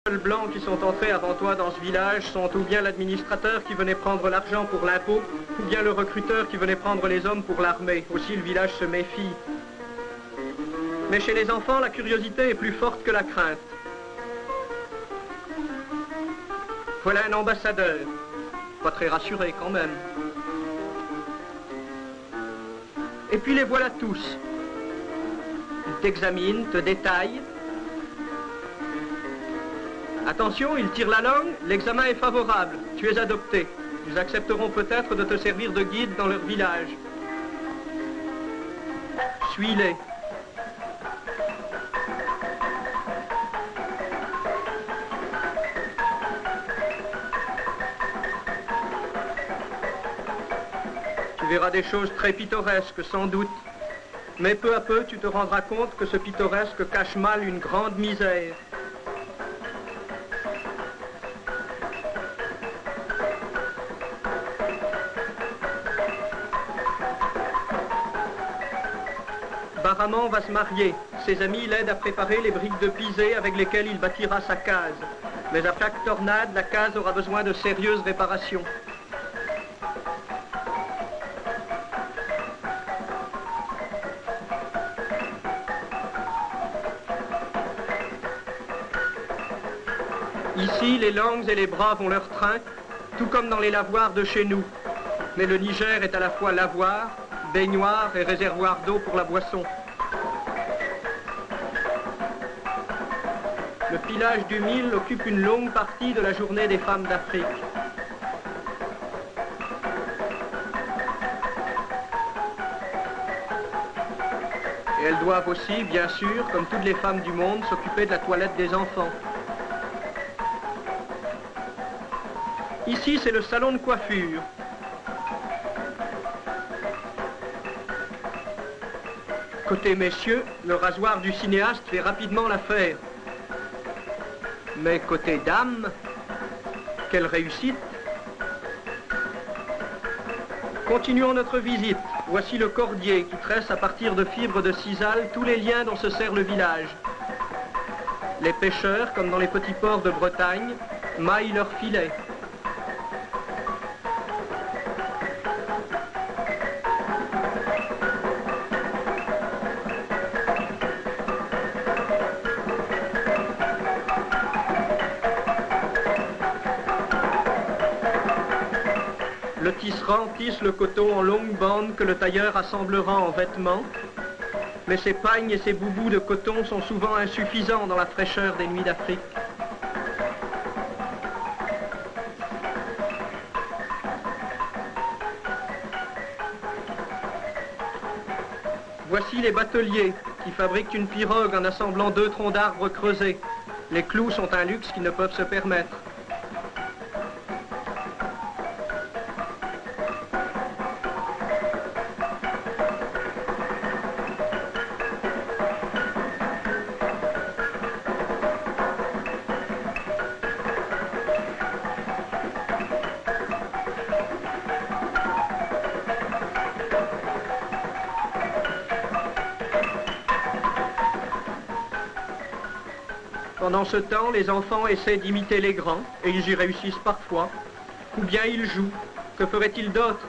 Les blancs qui sont entrés avant toi dans ce village sont ou bien l'administrateur qui venait prendre l'argent pour l'impôt, ou bien le recruteur qui venait prendre les hommes pour l'armée. Aussi le village se méfie. Mais chez les enfants, la curiosité est plus forte que la crainte. Voilà un ambassadeur. Pas très rassuré quand même. Et puis les voilà tous. Ils t'examinent, te détaillent. Attention, ils tirent la langue, l'examen est favorable, tu es adopté. Ils accepteront peut-être de te servir de guide dans leur village. Suis-les. Tu verras des choses très pittoresques, sans doute. Mais peu à peu, tu te rendras compte que ce pittoresque cache mal une grande misère. Baraman va se marier. Ses amis l'aident à préparer les briques de pisé avec lesquelles il bâtira sa case. Mais à chaque tornade, la case aura besoin de sérieuses réparations. Ici, les langues et les bras vont leur train, tout comme dans les lavoirs de chez nous. Mais le Niger est à la fois lavoir, baignoire et réservoir d'eau pour la boisson. Le pilage du mil occupe une longue partie de la journée des femmes d'Afrique. Et elles doivent aussi, bien sûr, comme toutes les femmes du monde, s'occuper de la toilette des enfants. Ici, c'est le salon de coiffure. Côté messieurs, le rasoir du cinéaste fait rapidement l'affaire. Mais côté dames, quelle réussite! Continuons notre visite. Voici le cordier qui tresse à partir de fibres de sisal tous les liens dont se sert le village. Les pêcheurs, comme dans les petits ports de Bretagne, maillent leurs filets. Le tisserand tisse le coton en longues bandes que le tailleur assemblera en vêtements, mais ses pagnes et ses boubous de coton sont souvent insuffisants dans la fraîcheur des nuits d'Afrique. Voici les bateliers qui fabriquent une pirogue en assemblant 2 troncs d'arbres creusés. Les clous sont un luxe qu'ils ne peuvent se permettre. Pendant ce temps, les enfants essaient d'imiter les grands, et ils y réussissent parfois. Ou bien ils jouent. Que feraient-ils d'autre?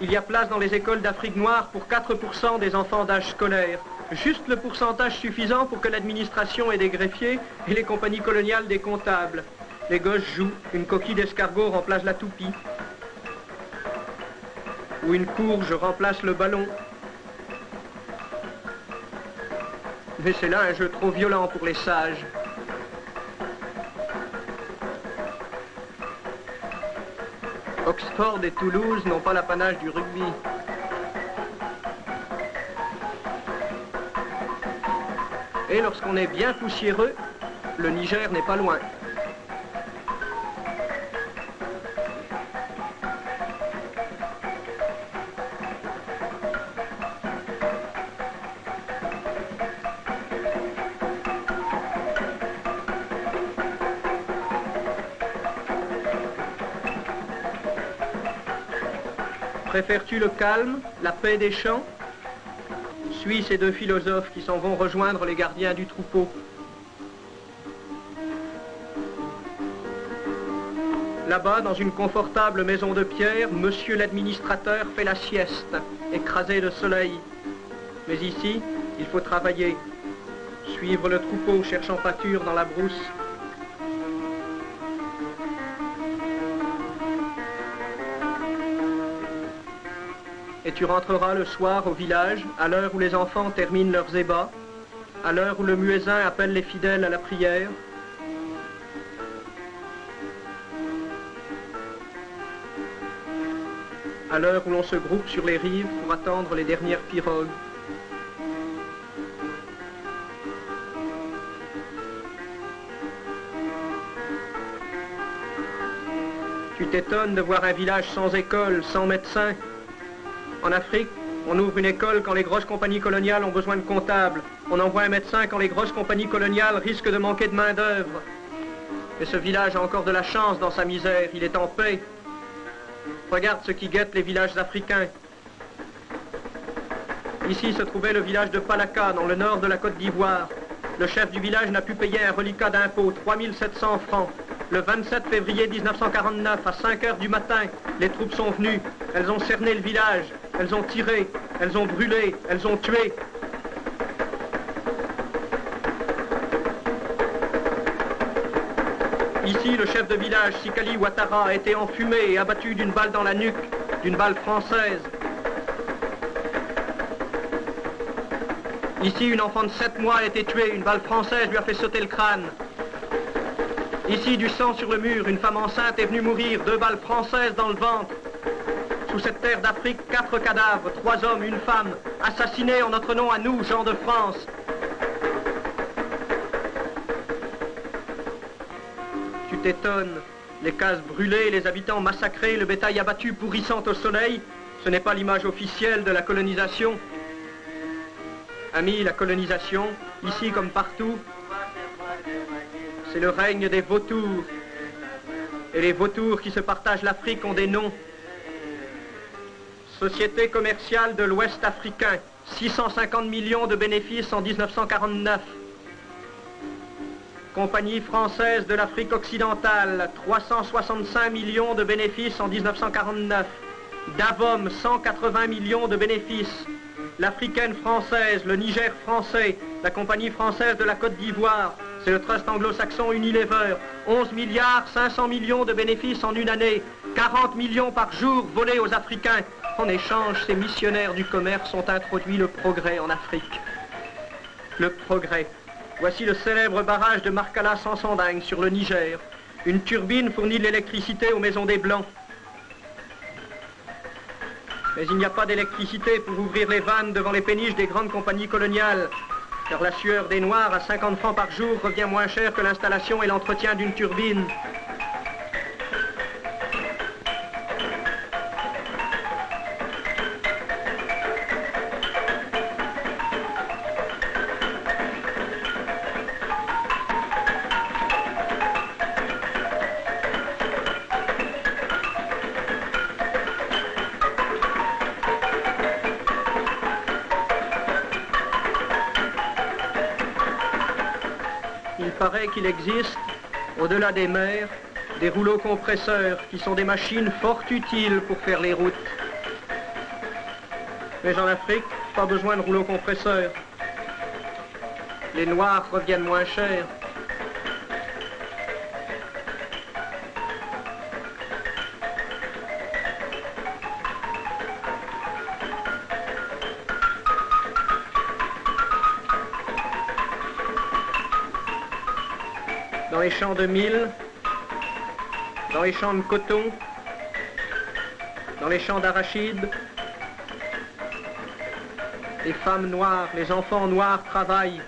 Il y a place dans les écoles d'Afrique noire pour 4% des enfants d'âge scolaire. Juste le pourcentage suffisant pour que l'administration ait des greffiers et les compagnies coloniales des comptables. Les gosses jouent. Une coquille d'escargot remplace la toupie. Ou une courge remplace le ballon. Mais c'est là un jeu trop violent pour les sages. Oxford et Toulouse n'ont pas l'apanage du rugby. Et lorsqu'on est bien poussiéreux, le Niger n'est pas loin. Préfères-tu le calme, la paix des champs? Suis ces 2 philosophes qui s'en vont rejoindre les gardiens du troupeau. Là-bas, dans une confortable maison de pierre, monsieur l'administrateur fait la sieste, écrasé de soleil. Mais ici, il faut travailler, suivre le troupeau cherchant pâture dans la brousse. Et tu rentreras le soir au village, à l'heure où les enfants terminent leurs ébats, à l'heure où le muezzin appelle les fidèles à la prière. À l'heure où l'on se groupe sur les rives pour attendre les dernières pirogues. Tu t'étonnes de voir un village sans école, sans médecin. En Afrique, on ouvre une école quand les grosses compagnies coloniales ont besoin de comptables. On envoie un médecin quand les grosses compagnies coloniales risquent de manquer de main-d'œuvre. Mais ce village a encore de la chance dans sa misère, il est en paix. Regarde ce qui guette les villages africains. Ici se trouvait le village de Palaka, dans le nord de la Côte d'Ivoire. Le chef du village n'a pu payer un reliquat d'impôt, 3700 francs. Le 27 février 1949, à 5 heures du matin, les troupes sont venues. Elles ont cerné le village, elles ont tiré, elles ont brûlé, elles ont tué. Ici, le chef de village, Sikali Ouattara, a été enfumé et abattu d'une balle dans la nuque, d'une balle française. Ici, une enfant de 7 mois a été tuée, une balle française lui a fait sauter le crâne. Ici, du sang sur le mur, une femme enceinte est venue mourir, 2 balles françaises dans le ventre. Sous cette terre d'Afrique, 4 cadavres, 3 hommes, une femme, assassinés en notre nom à nous, gens de France. Tu t'étonnes, les cases brûlées, les habitants massacrés, le bétail abattu pourrissant au soleil, ce n'est pas l'image officielle de la colonisation. Amis, la colonisation, ici comme partout, c'est le règne des vautours. Et les vautours qui se partagent l'Afrique ont des noms. Société commerciale de l'Ouest africain, 650 millions de bénéfices en 1949. Compagnie française de l'Afrique occidentale, 365 millions de bénéfices en 1949. Davom, 180 millions de bénéfices. L'Africaine française, le Niger français, la Compagnie française de la Côte d'Ivoire, c'est le trust anglo-saxon Unilever, 11 milliards 500 millions de bénéfices en une année, 40 millions par jour volés aux Africains. En échange, ces missionnaires du commerce ont introduit le progrès en Afrique. Le progrès. Voici le célèbre barrage de Markala Sansanding sur le Niger. Une turbine fournit de l'électricité aux maisons des Blancs. Mais il n'y a pas d'électricité pour ouvrir les vannes devant les péniches des grandes compagnies coloniales, car la sueur des Noirs à 50 francs par jour revient moins cher que l'installation et l'entretien d'une turbine. Il paraît qu'il existe, au-delà des mers, des rouleaux compresseurs qui sont des machines fort utiles pour faire les routes. Mais en Afrique, pas besoin de rouleaux compresseurs. Les Noirs reviennent moins cher. Dans les champs de mil, dans les champs de coton, dans les champs d'arachide, les femmes noires, les enfants noirs travaillent.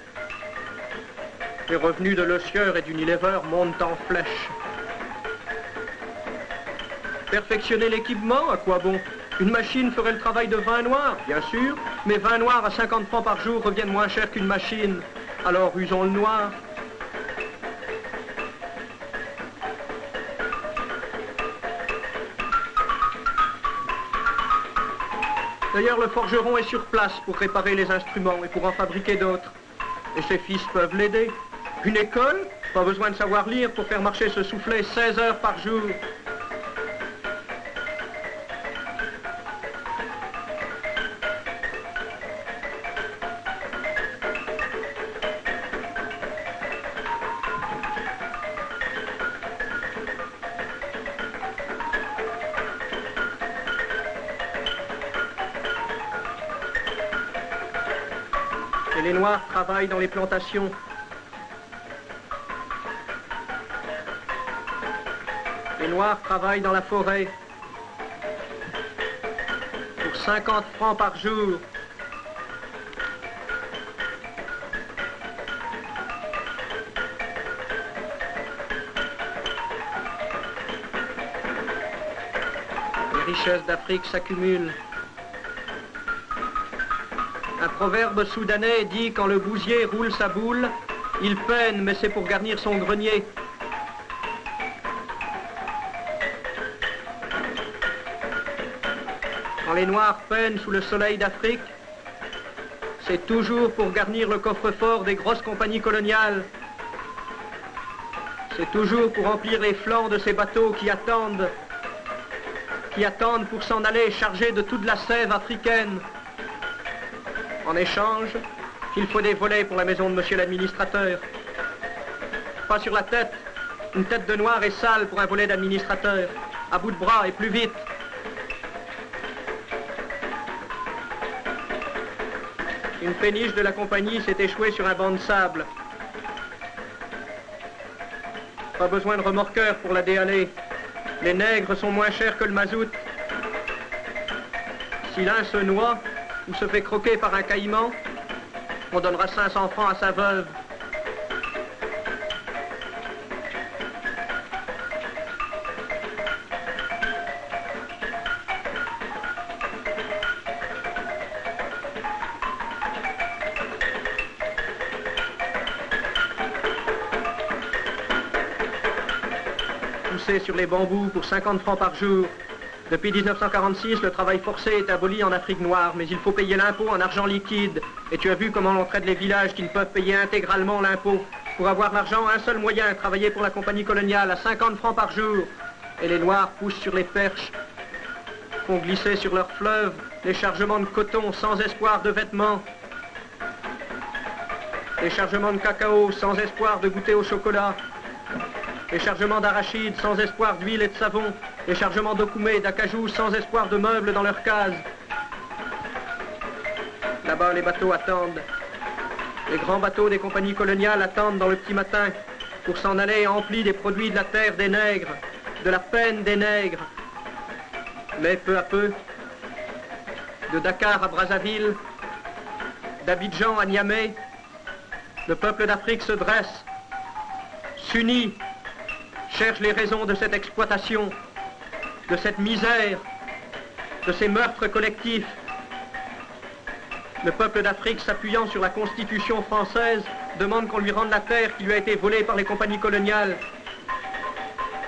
Les revenus de l'Ossieur et d'Unilever montent en flèche. Perfectionner l'équipement, à quoi bon? Une machine ferait le travail de 20 noirs, bien sûr, mais 20 noirs à 50 francs par jour reviennent moins cher qu'une machine. Alors usons le noir. D'ailleurs, le forgeron est sur place pour réparer les instruments et pour en fabriquer d'autres. Et ses fils peuvent l'aider. Une école, pas besoin de savoir lire pour faire marcher ce soufflet 16 heures par jour. Les Noirs travaillent dans les plantations. Les Noirs travaillent dans la forêt. Pour 50 francs par jour. Les richesses d'Afrique s'accumulent. Un proverbe soudanais dit « Quand le bousier roule sa boule, il peine, mais c'est pour garnir son grenier ». Quand les Noirs peinent sous le soleil d'Afrique, c'est toujours pour garnir le coffre-fort des grosses compagnies coloniales. C'est toujours pour remplir les flancs de ces bateaux qui attendent pour s'en aller chargés de toute la sève africaine. En échange, il faut des volets pour la maison de monsieur l'administrateur. Pas sur la tête, une tête de noir est sale pour un volet d'administrateur. À bout de bras et plus vite. Une péniche de la compagnie s'est échouée sur un banc de sable. Pas besoin de remorqueur pour la déhaler. Les nègres sont moins chers que le mazout. Si l'un se noie ou se fait croquer par un caïman, on donnera 500 francs à sa veuve. Sur les bambous pour 50 francs par jour. Depuis 1946, le travail forcé est aboli en Afrique noire, mais il faut payer l'impôt en argent liquide. Et tu as vu comment l'on traite les villages qui ne peuvent payer intégralement l'impôt. Pour avoir l'argent, un seul moyen, travailler pour la compagnie coloniale à 50 francs par jour. Et les Noirs poussent sur les perches, font glisser sur leurs fleuves les chargements de coton sans espoir de vêtements, les chargements de cacao sans espoir de goûter au chocolat, les chargements d'arachides sans espoir d'huile et de savon, les chargements d'okoumé et d'acajou sans espoir de meubles dans leurs cases. Là-bas, les bateaux attendent. Les grands bateaux des compagnies coloniales attendent dans le petit matin pour s'en aller emplis des produits de la terre des nègres, de la peine des nègres. Mais peu à peu, de Dakar à Brazzaville, d'Abidjan à Niamey, le peuple d'Afrique se dresse, s'unit, cherche les raisons de cette exploitation, de cette misère, de ces meurtres collectifs. Le peuple d'Afrique, s'appuyant sur la Constitution française, demande qu'on lui rende la terre qui lui a été volée par les compagnies coloniales,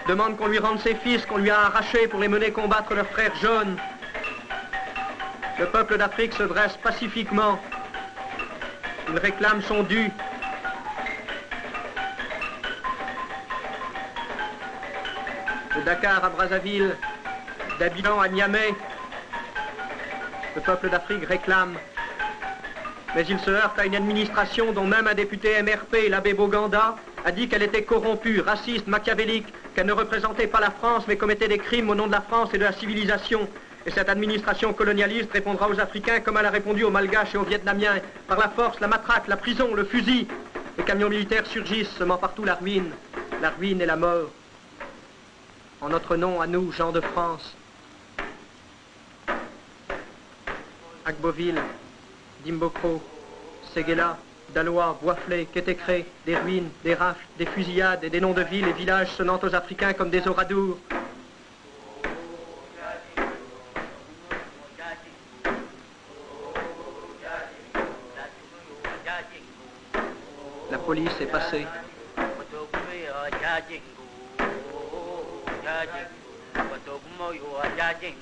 demande qu'on lui rende ses fils qu'on lui a arrachés pour les mener combattre leurs frères jaunes. Le peuple d'Afrique se dresse pacifiquement. Il réclame son dû. De Dakar à Brazzaville, d'Abidjan à Niamey, le peuple d'Afrique réclame. Mais il se heurte à une administration dont même un député MRP, l'abbé Boganda, a dit qu'elle était corrompue, raciste, machiavélique, qu'elle ne représentait pas la France mais commettait des crimes au nom de la France et de la civilisation. Et cette administration colonialiste répondra aux Africains comme elle a répondu aux Malgaches et aux Vietnamiens, par la force, la matraque, la prison, le fusil. Les camions militaires surgissent, semant partout la ruine et la mort. En notre nom, à nous, gens de France, Agboville, Dimbokro, Séguéla, Daloa, Boisflé, Kétékré, des ruines, des rafles, des fusillades et des noms de villes et villages sonnant aux Africains comme des oradours. La police est passée.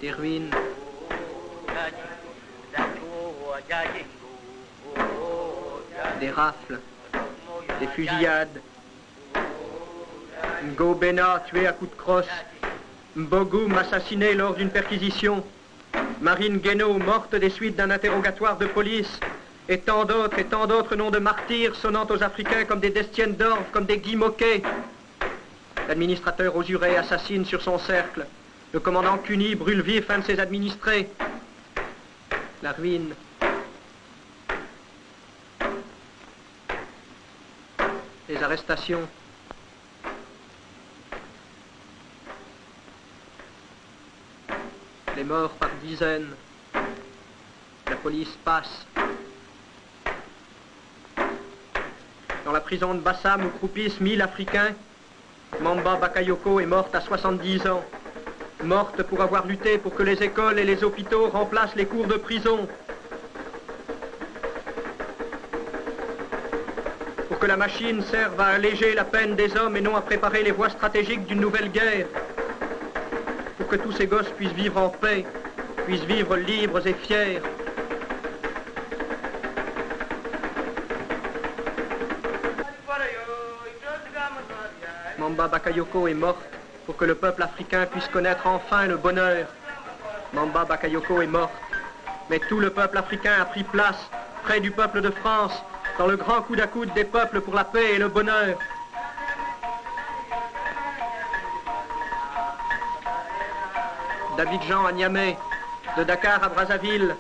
Des ruines, des rafles, des fusillades. Ngo Bena tué à coups de crosse, Mbogoum assassiné lors d'une perquisition, Marine Guénaud morte des suites d'un interrogatoire de police, et tant d'autres noms de martyrs sonnant aux Africains comme des Destiennes d'Orve, comme des Guy Moquet. L'administrateur Osuré assassine sur son cercle. Le commandant Cuny brûle vif un de ses administrés. La ruine. les arrestations. Les morts par dizaines. La police passe. Dans la prison de Bassam où croupissent 1000 Africains, Mamba Bakayoko est morte à 70 ans. Morte pour avoir lutté pour que les écoles et les hôpitaux remplacent les cours de prison. Pour que la machine serve à alléger la peine des hommes et non à préparer les voies stratégiques d'une nouvelle guerre. Pour que tous ces gosses puissent vivre en paix, puissent vivre libres et fiers. Mamba Bakayoko est morte pour que le peuple africain puisse connaître enfin le bonheur. Mamba Bakayoko est morte, mais tout le peuple africain a pris place près du peuple de France, dans le grand coude à coude des peuples pour la paix et le bonheur. D'Abidjan à Niamey, de Dakar à Brazzaville,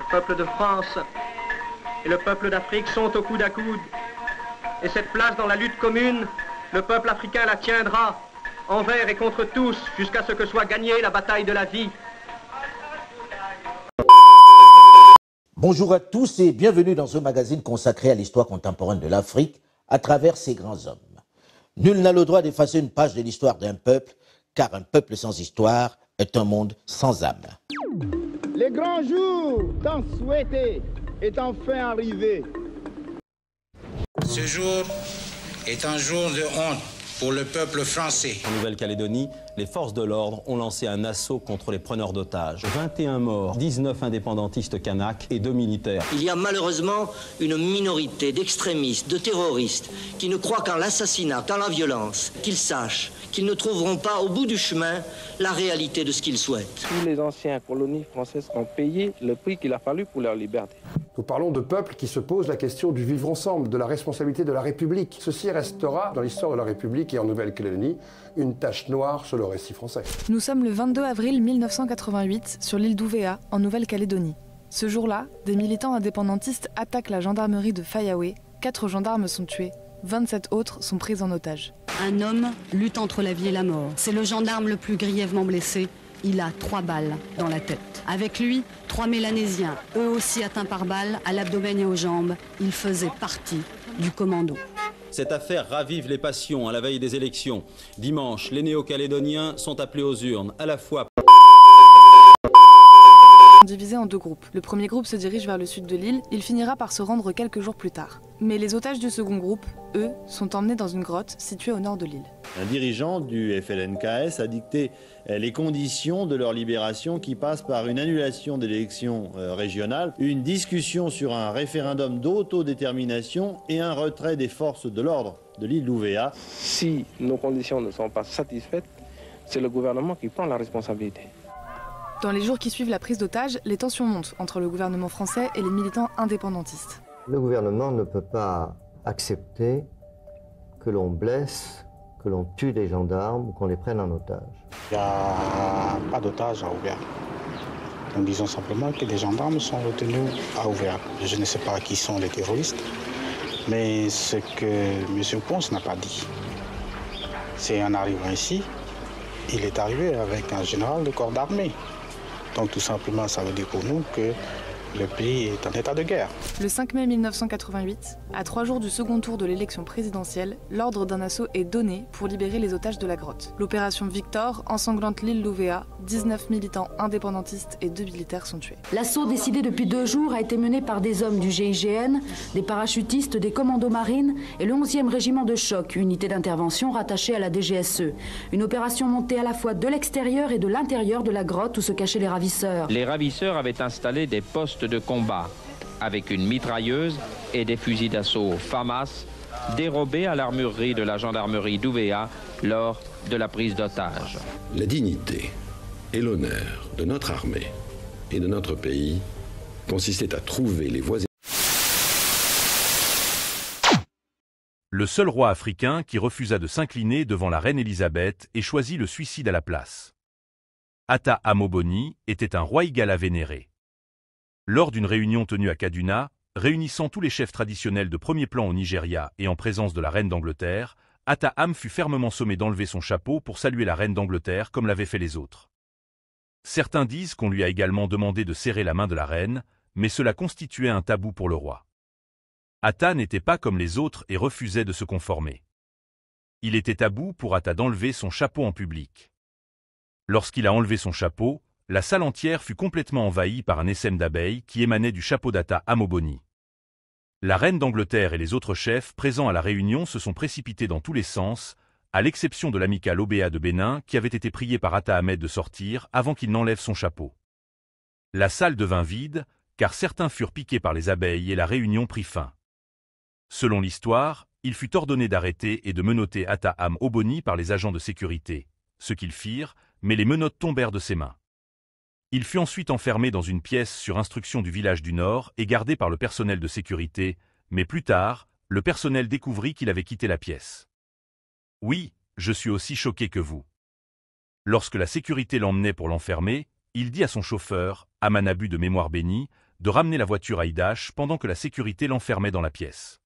le peuple de France et le peuple d'Afrique sont au coude à coude. Et cette place dans la lutte commune, le peuple africain la tiendra, envers et contre tous, jusqu'à ce que soit gagnée la bataille de la vie. Bonjour à tous et bienvenue dans ce magazine consacré à l'histoire contemporaine de l'Afrique à travers ses grands hommes. Nul n'a le droit d'effacer une page de l'histoire d'un peuple, car un peuple sans histoire est un monde sans âme. Les grands jours tant souhaités est enfin arrivé. Ce jour est un jour de honte pour le peuple français. En Nouvelle-Calédonie, les forces de l'ordre ont lancé un assaut contre les preneurs d'otages. 21 morts, 19 indépendantistes kanaks et 2 militaires. Il y a malheureusement une minorité d'extrémistes, de terroristes, qui ne croient qu'en l'assassinat, qu'en la violence, qu'ils sachent qu'ils ne trouveront pas au bout du chemin la réalité de ce qu'ils souhaitent. Tous les anciennes colonies françaises ont payé le prix qu'il a fallu pour leur liberté. Nous parlons de peuples qui se posent la question du vivre ensemble, de la responsabilité de la République. Ceci restera, dans l'histoire de la République et en Nouvelle-Calédonie, une tache noire sur le récit français. Nous sommes le 22 avril 1988 sur l'île d'Ouvéa, en Nouvelle-Calédonie. Ce jour-là, des militants indépendantistes attaquent la gendarmerie de Fayaoué. 4 gendarmes sont tués, 27 autres sont pris en otage. Un homme lutte entre la vie et la mort. C'est le gendarme le plus grièvement blessé. Il a 3 balles dans la tête. Avec lui, 3 Mélanésiens, eux aussi atteints par balles, à l'abdomen et aux jambes. Ils faisaient partie du commando. Cette affaire ravive les passions à la veille des élections. Dimanche, les néo-calédoniens sont appelés aux urnes, à la fois divisé en 2 groupes. Le premier groupe se dirige vers le sud de l'île, il finira par se rendre quelques jours plus tard. Mais les otages du second groupe, eux, sont emmenés dans une grotte située au nord de l'île. Un dirigeant du FLNKS a dicté les conditions de leur libération qui passent par une annulation de l'élection régionale, une discussion sur un référendum d'autodétermination et un retrait des forces de l'ordre de l'île d'Ouvéa. Si nos conditions ne sont pas satisfaites, c'est le gouvernement qui prend la responsabilité. Dans les jours qui suivent la prise d'otage, les tensions montent entre le gouvernement français et les militants indépendantistes. Le gouvernement ne peut pas accepter que l'on blesse, que l'on tue des gendarmes ou qu'on les prenne en otage. Il n'y a pas d'otage à Ouvéa. Nous disons simplement que les gendarmes sont retenus à Ouvéa. Je ne sais pas qui sont les terroristes, mais ce que M. Ponce n'a pas dit, c'est en arrivant ici, il est arrivé avec un général de corps d'armée. Donc tout simplement, ça veut dire pour nous que le pays est en état de guerre. Le 5 mai 1988, à 3 jours du second tour de l'élection présidentielle, l'ordre d'un assaut est donné pour libérer les otages de la grotte. L'opération Victor ensanglante l'île d'Ouvéa, 19 militants indépendantistes et 2 militaires sont tués. L'assaut décidé depuis 2 jours a été mené par des hommes du GIGN, des parachutistes, des commandos marines et le 11e régiment de choc, unité d'intervention rattachée à la DGSE. Une opération montée à la fois de l'extérieur et de l'intérieur de la grotte où se cachaient les ravisseurs. Les ravisseurs avaient installé des postes de combat avec une mitrailleuse et des fusils d'assaut FAMAS dérobés à l'armurerie de la gendarmerie d'Ouvéa lors de la prise d'otage. La dignité et l'honneur de notre armée et de notre pays consistaient à trouver les voies. Le seul roi africain qui refusa de s'incliner devant la reine Élisabeth et choisit le suicide à la place. Atta Amoboni était un roi Igala vénéré. Lors d'une réunion tenue à Kaduna, réunissant tous les chefs traditionnels de premier plan au Nigeria et en présence de la reine d'Angleterre, Atta-Ham fut fermement sommé d'enlever son chapeau pour saluer la reine d'Angleterre comme l'avaient fait les autres. Certains disent qu'on lui a également demandé de serrer la main de la reine, mais cela constituait un tabou pour le roi. Atta n'était pas comme les autres et refusait de se conformer. Il était tabou pour Atta d'enlever son chapeau en public. Lorsqu'il a enlevé son chapeau, la salle entière fut complètement envahie par un essaim d'abeilles qui émanait du chapeau d'Atta-Ham Oboni. La reine d'Angleterre et les autres chefs présents à la réunion se sont précipités dans tous les sens, à l'exception de l'amical Obéa de Bénin qui avait été prié par Atta Ahmed de sortir avant qu'il n'enlève son chapeau. La salle devint vide, car certains furent piqués par les abeilles et la réunion prit fin. Selon l'histoire, il fut ordonné d'arrêter et de menotter Atta-Ham Oboni par les agents de sécurité, ce qu'ils firent, mais les menottes tombèrent de ses mains. Il fut ensuite enfermé dans une pièce sur instruction du village du Nord et gardé par le personnel de sécurité, mais plus tard, le personnel découvrit qu'il avait quitté la pièce. Oui, je suis aussi choqué que vous. Lorsque la sécurité l'emmenait pour l'enfermer, il dit à son chauffeur, Amanabu de mémoire bénie, de ramener la voiture à Idash pendant que la sécurité l'enfermait dans la pièce.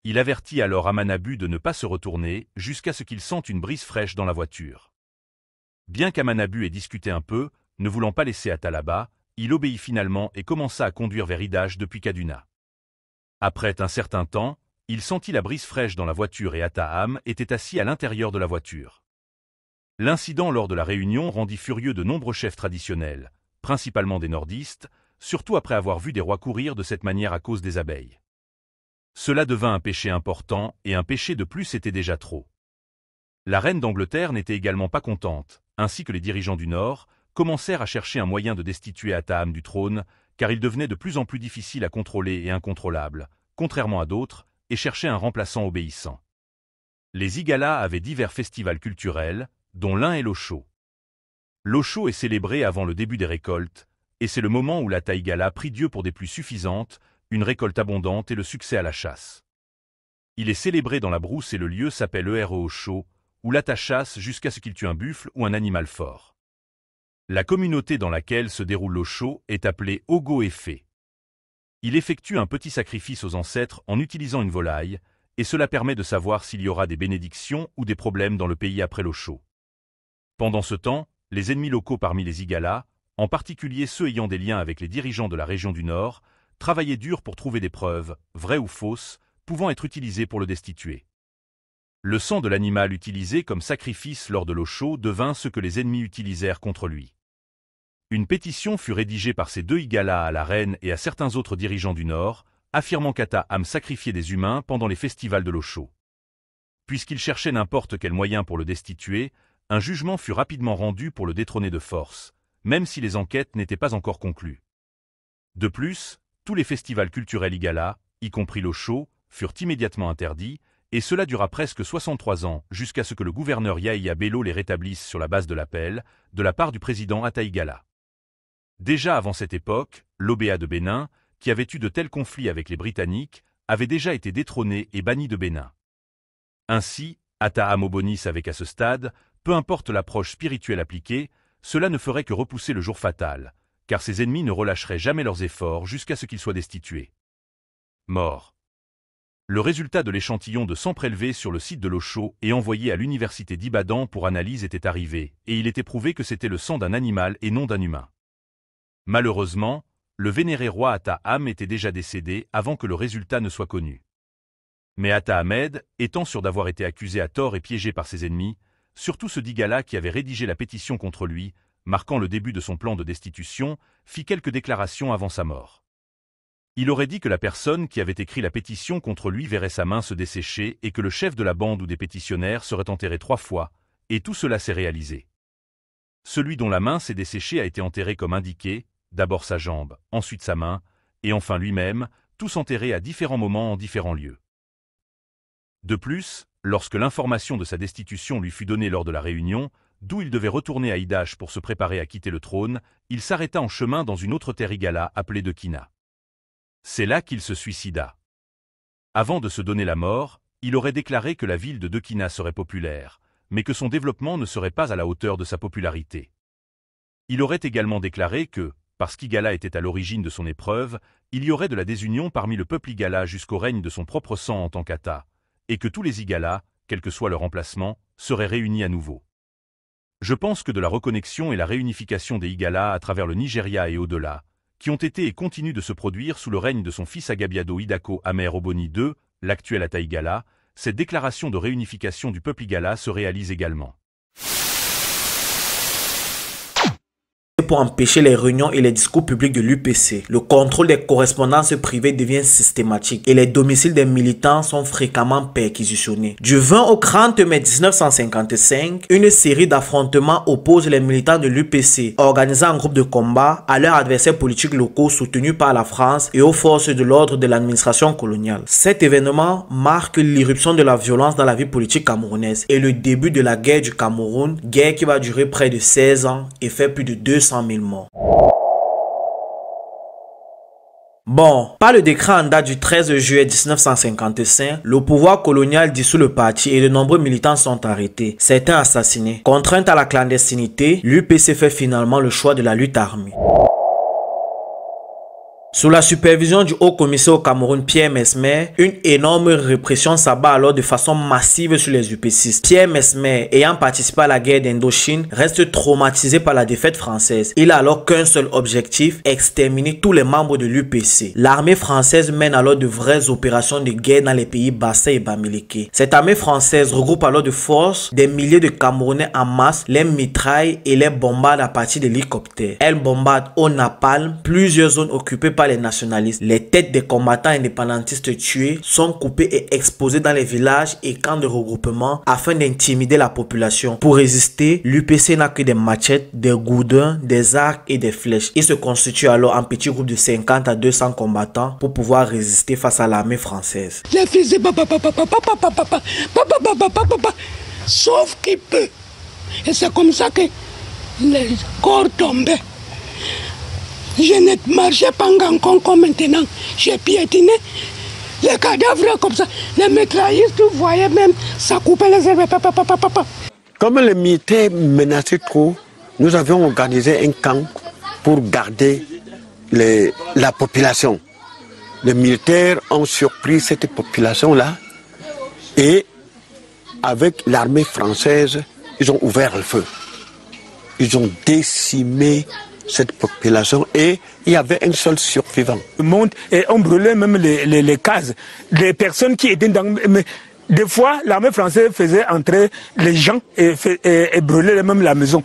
Il avertit alors Amanabu de ne pas se retourner jusqu'à ce qu'il sente une brise fraîche dans la voiture. Bien qu'Amanabu ait discuté un peu, ne voulant pas laisser Atta là-bas, il obéit finalement et commença à conduire vers Idash depuis Kaduna. Après un certain temps, il sentit la brise fraîche dans la voiture et Atta-Ham était assis à l'intérieur de la voiture. L'incident lors de la réunion rendit furieux de nombreux chefs traditionnels, principalement des nordistes, surtout après avoir vu des rois courir de cette manière à cause des abeilles. Cela devint un péché important et un péché de plus était déjà trop. La reine d'Angleterre n'était également pas contente, ainsi que les dirigeants du Nord, commencèrent à chercher un moyen de destituer Atta-Ham du trône, car il devenait de plus en plus difficile à contrôler et incontrôlable, contrairement à d'autres, et cherchaient un remplaçant obéissant. Les Igala avaient divers festivals culturels, dont l'un est l'Osho. L'Osho est célébré avant le début des récoltes, et c'est le moment où l'Atta Igala prie Dieu pour des pluies suffisantes, une récolte abondante et le succès à la chasse. Il est célébré dans la brousse et le lieu s'appelle Osho, où l'Atta chasse jusqu'à ce qu'il tue un buffle ou un animal fort. La communauté dans laquelle se déroule l'Osho est appelée Ogo-Efe. Il effectue un petit sacrifice aux ancêtres en utilisant une volaille, et cela permet de savoir s'il y aura des bénédictions ou des problèmes dans le pays après l'Osho. Pendant ce temps, les ennemis locaux parmi les Igala, en particulier ceux ayant des liens avec les dirigeants de la région du Nord, travaillaient dur pour trouver des preuves, vraies ou fausses, pouvant être utilisées pour le destituer. Le sang de l'animal utilisé comme sacrifice lors de l'Osho devint ce que les ennemis utilisèrent contre lui. Une pétition fut rédigée par ces deux Igala à la reine et à certains autres dirigeants du Nord, affirmant qu'Atta-Ham sacrifiait des humains pendant les festivals de l'Osho. Puisqu'ils cherchaient n'importe quel moyen pour le destituer, un jugement fut rapidement rendu pour le détrôner de force, même si les enquêtes n'étaient pas encore conclues. De plus, tous les festivals culturels Igala, y compris l'Osho, furent immédiatement interdits, et cela dura presque 63 ans, jusqu'à ce que le gouverneur Yahya Bello les rétablisse sur la base de l'appel, de la part du président Atta Igala. Déjà avant cette époque, l'Obéa de Bénin, qui avait eu de tels conflits avec les Britanniques, avait déjà été détrôné et banni de Bénin. Ainsi, Atta-Ham Oboni savait qu'à ce stade, peu importe l'approche spirituelle appliquée, cela ne ferait que repousser le jour fatal, car ses ennemis ne relâcheraient jamais leurs efforts jusqu'à ce qu'ils soient destitués. Mort. Le résultat de l'échantillon de sang prélevé sur le site de l'Osho et envoyé à l'université d'Ibadan pour analyse était arrivé, et il était prouvé que c'était le sang d'un animal et non d'un humain. Malheureusement, le vénéré roi Atta-Ham était déjà décédé avant que le résultat ne soit connu. Mais Atta-Ahmed, étant sûr d'avoir été accusé à tort et piégé par ses ennemis, surtout ce d'Igala qui avait rédigé la pétition contre lui, marquant le début de son plan de destitution, fit quelques déclarations avant sa mort. Il aurait dit que la personne qui avait écrit la pétition contre lui verrait sa main se dessécher et que le chef de la bande ou des pétitionnaires serait enterré 3 fois, et tout cela s'est réalisé. Celui dont la main s'est desséchée a été enterré comme indiqué, d'abord sa jambe, ensuite sa main, et enfin lui-même, tous enterrés à différents moments en différents lieux. De plus, lorsque l'information de sa destitution lui fut donnée lors de la réunion, d'où il devait retourner à Idash pour se préparer à quitter le trône, il s'arrêta en chemin dans une autre terre Igala appelée Dekina. C'est là qu'il se suicida. Avant de se donner la mort, il aurait déclaré que la ville de Dekina serait populaire, mais que son développement ne serait pas à la hauteur de sa popularité. Il aurait également déclaré que, parce qu'Igala était à l'origine de son épreuve, il y aurait de la désunion parmi le peuple Igala jusqu'au règne de son propre sang en tant qu'Ata, et que tous les Igala, quel que soit leur emplacement, seraient réunis à nouveau. Je pense que de la reconnexion et la réunification des Igala à travers le Nigeria et au-delà, qui ont été et continuent de se produire sous le règne de son fils Agabiado Idako Amer Oboni II, l'actuel Ata Igala, cette déclaration de réunification du peuple Igala se réalise également. Pour empêcher les réunions et les discours publics de l'UPC. Le contrôle des correspondances privées devient systématique et les domiciles des militants sont fréquemment perquisitionnés. Du 20 au 30 mai 1955, une série d'affrontements oppose les militants de l'UPC, organisés en groupe de combat, à leurs adversaires politiques locaux soutenus par la France et aux forces de l'ordre de l'administration coloniale. Cet événement marque l'irruption de la violence dans la vie politique camerounaise et le début de la guerre du Cameroun, guerre qui va durer près de 16 ans et fait plus de 200 000 morts. Bon, par le décret en date du 13 juillet 1955, le pouvoir colonial dissout le parti et de nombreux militants sont arrêtés, certains assassinés. Contrainte à la clandestinité, l'UPC fait finalement le choix de la lutte armée. Sous la supervision du haut commissaire au Cameroun, Pierre Mesmer, une énorme répression s'abat alors de façon massive sur les UPCistes. Pierre Mesmer, ayant participé à la guerre d'Indochine, reste traumatisé par la défaite française. Il a alors qu'un seul objectif, exterminer tous les membres de l'UPC. L'armée française mène alors de vraies opérations de guerre dans les pays Bassa et Bamileke. Cette armée française regroupe alors de force des milliers de Camerounais en masse, les mitraille et les bombarde à partir d'hélicoptères. Elle bombarde au napalm plusieurs zones occupées par les nationalistes. Les têtes des combattants indépendantistes tués sont coupées et exposées dans les villages et camps de regroupement afin d'intimider la population. Pour résister, l'UPC n'a que des machettes, des goudins, des arcs et des flèches. Il se constitue alors en petits groupes de 50 à 200 combattants pour pouvoir résister face à l'armée française. Les fils de sauf qu'il peut. Et c'est comme ça que les corps tombaient. Je ne marchais pas encore comme maintenant. J'ai piétiné les cadavres comme ça. Les mitrailleuses, vous voyez même, ça coupait les herbes. Comme les militaires menaçaient trop, nous avions organisé un camp pour garder la population. Les militaires ont surpris cette population-là et avec l'armée française, ils ont ouvert le feu. Ils ont décimé cette population et il y avait un seul survivant. Le monde et on brûlait même les cases. Les personnes qui étaient dans... Mais des fois, l'armée française faisait entrer les gens et brûlait même la maison.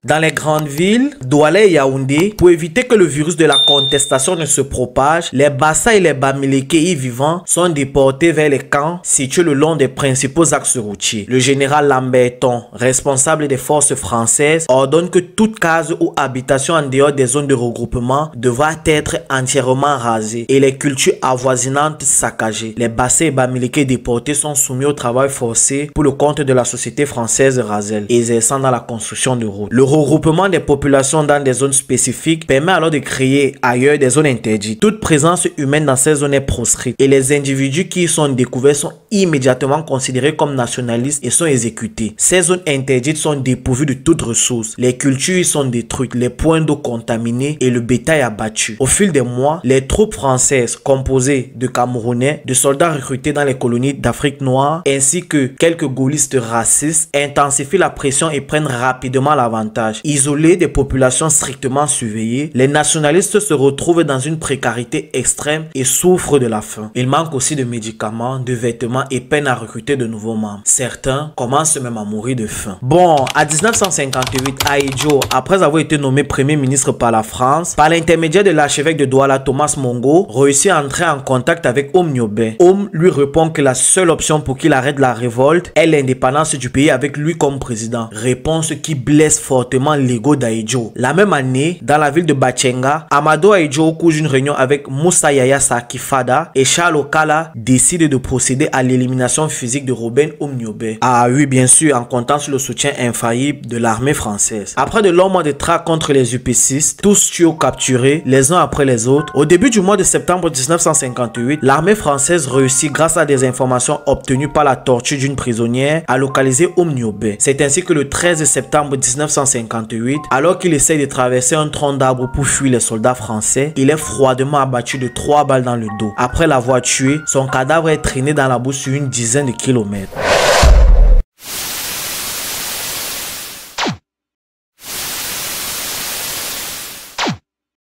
Dans les grandes villes, Douala et Yaoundé, pour éviter que le virus de la contestation ne se propage, les Bassa et les Bamileke y vivants sont déportés vers les camps situés le long des principaux axes routiers. Le général Lamberton, responsable des forces françaises, ordonne que toute case ou habitation en dehors des zones de regroupement devra être entièrement rasée et les cultures avoisinantes saccagées. Les Bassa et Bamileke déportés sont soumis au travail forcé pour le compte de la société française Razel, exerçant dans la construction de routes. Le regroupement des populations dans des zones spécifiques permet alors de créer ailleurs des zones interdites. Toute présence humaine dans ces zones est proscrite et les individus qui y sont découverts sont immédiatement considérés comme nationalistes et sont exécutés. Ces zones interdites sont dépourvues de toute ressource. Les cultures y sont détruites, les points d'eau contaminés et le bétail abattu. Au fil des mois, les troupes françaises composées de Camerounais, de soldats recrutés dans les colonies d'Afrique noire ainsi que quelques gaullistes racistes intensifient la pression et prennent rapidement l'avantage. Isolés des populations strictement surveillées, les nationalistes se retrouvent dans une précarité extrême et souffrent de la faim. Il manque aussi de médicaments, de vêtements et peinent à recruter de nouveaux membres. Certains commencent même à mourir de faim. Bon, à 1958, Ahidjo, après avoir été nommé premier ministre par la France, par l'intermédiaire de l'archevêque de Douala, Thomas Mongo, réussit à entrer en contact avec Om Niobé. Om lui répond que la seule option pour qu'il arrête la révolte est l'indépendance du pays avec lui comme président. Réponse qui blesse fortement l'ego d'Ahidjo. La même année, dans la ville de Bachenga, Amadou Ahidjo couche une réunion avec Moussa Yaya Sakifada et Charles Okala décide de procéder à l'élimination physique de Robin Om Niobé. Ah oui, bien sûr, en comptant sur le soutien infaillible de l'armée française. Après de longs mois de traque contre les UPCistes, tous tués ou capturés, les uns après les autres, au début du mois de septembre 1958, l'armée française réussit, grâce à des informations obtenues par la torture d'une prisonnière, à localiser Om Niobé. C'est ainsi que le 13 septembre 1958, 1958, alors qu'il essaye de traverser un tronc d'arbre pour fuir les soldats français, il est froidement abattu de 3 balles dans le dos. Après l'avoir tué, son cadavre est traîné dans la boue sur une dizaine de kilomètres.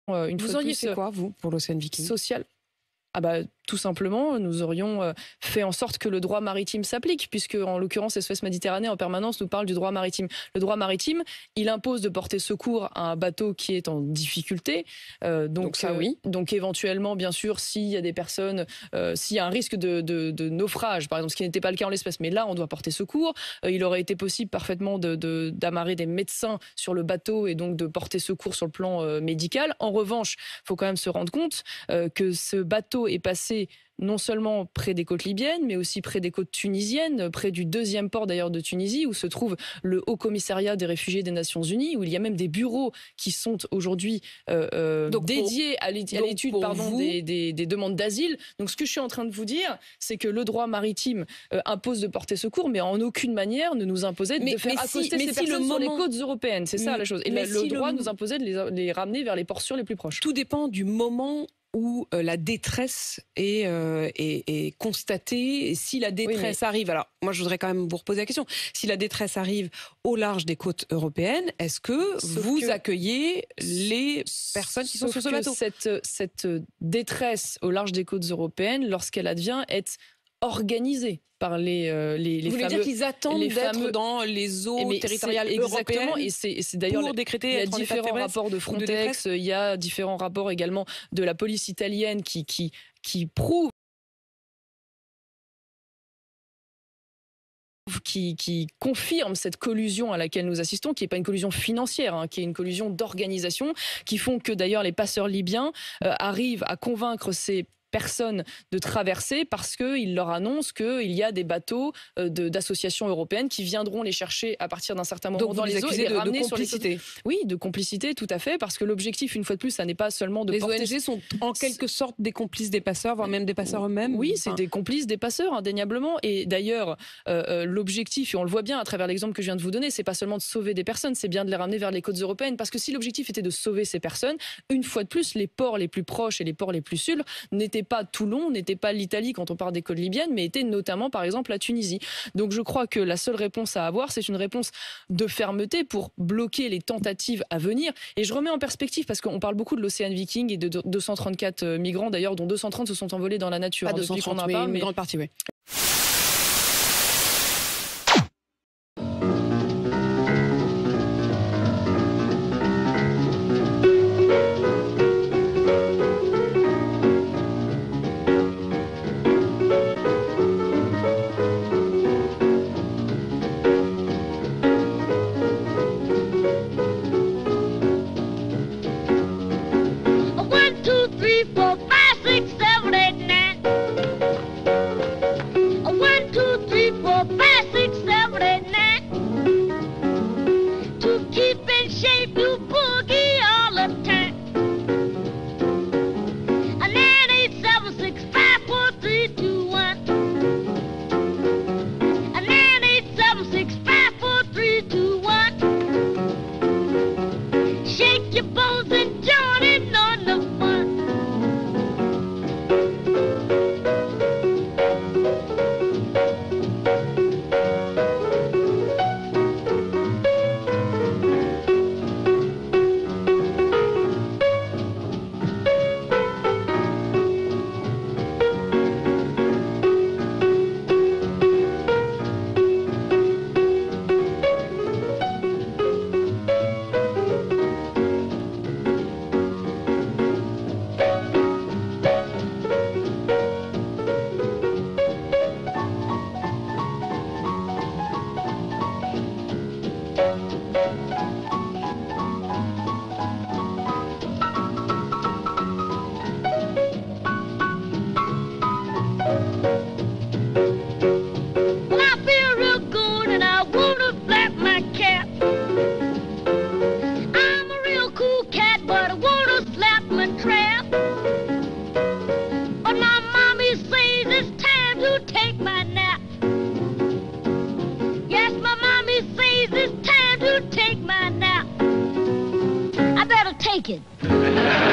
Vous auriez fait quoi, vous, pour l'Océan Viking? Social. Ah bah, tout simplement, nous aurions fait en sorte que le droit maritime s'applique, puisque en l'occurrence SOS Méditerranée en permanence nous parle du droit maritime. Le droit maritime, il impose de porter secours à un bateau qui est en difficulté. Donc ça, oui. Donc éventuellement, bien sûr, s'il y a des personnes, s'il y a un risque de naufrage, par exemple, ce qui n'était pas le cas en l'espèce, mais là, on doit porter secours. Il aurait été possible parfaitement d'amarrer des médecins sur le bateau et donc de porter secours sur le plan médical. En revanche, il faut quand même se rendre compte que ce bateau est passé non seulement près des côtes libyennes, mais aussi près des côtes tunisiennes, près du 2e port d'ailleurs de Tunisie, où se trouve le Haut Commissariat des réfugiés des Nations Unies, où il y a même des bureaux qui sont aujourd'hui dédiés à l'étude des demandes d'asile. Donc ce que je suis en train de vous dire, c'est que le droit maritime impose de porter secours, mais en aucune manière ne nous imposait de faire accoster ces personnes sur les côtes européennes. C'est ça la chose. Et le droit nous imposait de les ramener vers les ports sûrs les plus proches. Tout dépend du moment où la détresse est constatée. Et si la détresse arrive, alors moi je voudrais quand même vous reposer la question, si la détresse arrive au large des côtes européennes, est-ce que vous accueillez les personnes qui sont sur ce bateau? Cette détresse au large des côtes européennes, lorsqu'elle advient, est organisée par les Vous voulez dire qu'ils attendent d'être dans les eaux territoriales européennes? Exactement, et c'est d'ailleurs pour décréter. Il y a différents rapports de Frontex, il y a différents rapports également de la police italienne qui prouvent, qui confirme cette collusion à laquelle nous assistons, qui n'est pas une collusion financière, hein, qui est une collusion d'organisation, qui font que d'ailleurs les passeurs libyens arrivent à convaincre ces personnes de traverser parce qu'ils leur annoncent qu'il y a des bateaux d'associations européennes qui viendront les chercher à partir d'un certain moment. Donc dans les eaux et les ramener sur les côtes. Oui, de complicité, tout à fait, parce que l'objectif, une fois de plus, ça n'est pas seulement de porter... Les ONG sont en quelque sorte des complices des passeurs, voire même des passeurs eux-mêmes. Oui, c'est des complices des passeurs, indéniablement. Et d'ailleurs, l'objectif, et on le voit bien à travers l'exemple que je viens de vous donner, c'est pas seulement de sauver des personnes, c'est bien de les ramener vers les côtes européennes, parce que si l'objectif était de sauver ces personnes, une fois de plus, les ports les plus proches et les ports les plus sûrs n'étaient pas Toulon, n'était pas l'Italie quand on parle des côtes libyennes, mais était notamment par exemple la Tunisie. Donc je crois que la seule réponse à avoir, c'est une réponse de fermeté pour bloquer les tentatives à venir. Et je remets en perspective, parce qu'on parle beaucoup de l'Océan Viking et de 234 migrants d'ailleurs, dont 230 se sont envolés dans la nature. Pas 230, mais une grande partie, oui. naked.